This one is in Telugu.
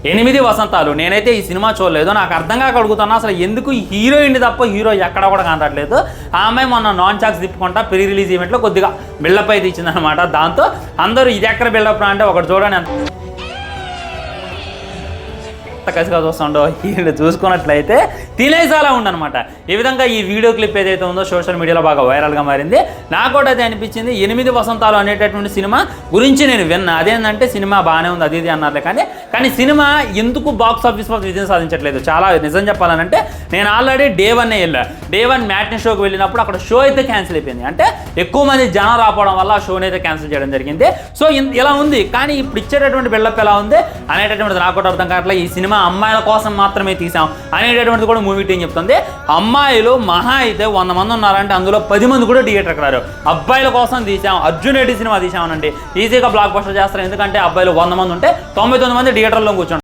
8 వసంతాలు. నేనైతే ఈ సినిమా చూడలేదు, నాకు అర్థం కాక అడుగుతున్నా అసలు ఎందుకు హీరోయిన్ తప్ప హీరో ఎక్కడ కూడా కనట్లేదు. ఆ అమ్మాయి మొన్న నాన్ చాక్స్ తిప్పుకుంటా ప్రీ రిలీజ్ ఈవెంట్లో కొద్దిగా బిల్డప్ అయితే ఇచ్చిందనమాట. దాంతో అందరూ ఇది ఎక్కడ బిల్డప్ అంటే ఒకటి చూడండి కసిగా చూస్తుండో వీళ్ళు చూసుకున్నట్లయితే తినేసాలా ఉండనమాట. ఈ విధంగా ఈ వీడియో క్లిప్ ఏదైతే ఉందో సోషల్ మీడియాలో బాగా వైరల్గా మారింది. నాకు కూడా అయితే అనిపించింది 8 వసంతాలు అనేటటువంటి సినిమా గురించి నేను విన్నా. అదేంటంటే సినిమా బాగానే ఉంది అది ఇది అన్నారు, కానీ సినిమా ఎందుకు బాక్స్ ఆఫీస్ వద్ద విజయం సాధించట్లేదు. చాలా నిజం చెప్పాలనంటే నేను ఆల్రెడీ డే 1 వెళ్ళా. డే 1 మ్యాట్నీ షోకి వెళ్ళినప్పుడు అక్కడ షో అయితే క్యాన్సిల్ అయిపోయింది. అంటే ఎక్కువ మంది జనం రావడం వల్ల ఆ షోని అయితే క్యాన్సిల్ చేయడం జరిగింది. సో ఇలా ఉంది, కానీ ఇప్పుడు ఇచ్చేటటువంటి బిల్డప్ ఎలా ఉంది అనేటటువంటిది నాకు కూడా అర్థం కావట్లేదు. ఈ సినిమా అమ్మాయిల కోసం మాత్రమే తీసాం అనేటటువంటిది కూడా మూవీ టీం చెప్తుంది. అమ్మాయిలు మహా అయితే 100 మంది ఉన్నారంటే అందులో 10 మంది కూడా థియేటర్కి రారు. అబ్బాయిల కోసం తీసాం, అర్జున్ రెడ్డి సినిమా తీసామనండి ఈజీగా బ్లాక్ బస్టర్ చేస్తారు. ఎందుకంటే అబ్బాయిలు 100 మంది ఉంటే 99 మంది థియేటర్లో కూర్చుంటారు.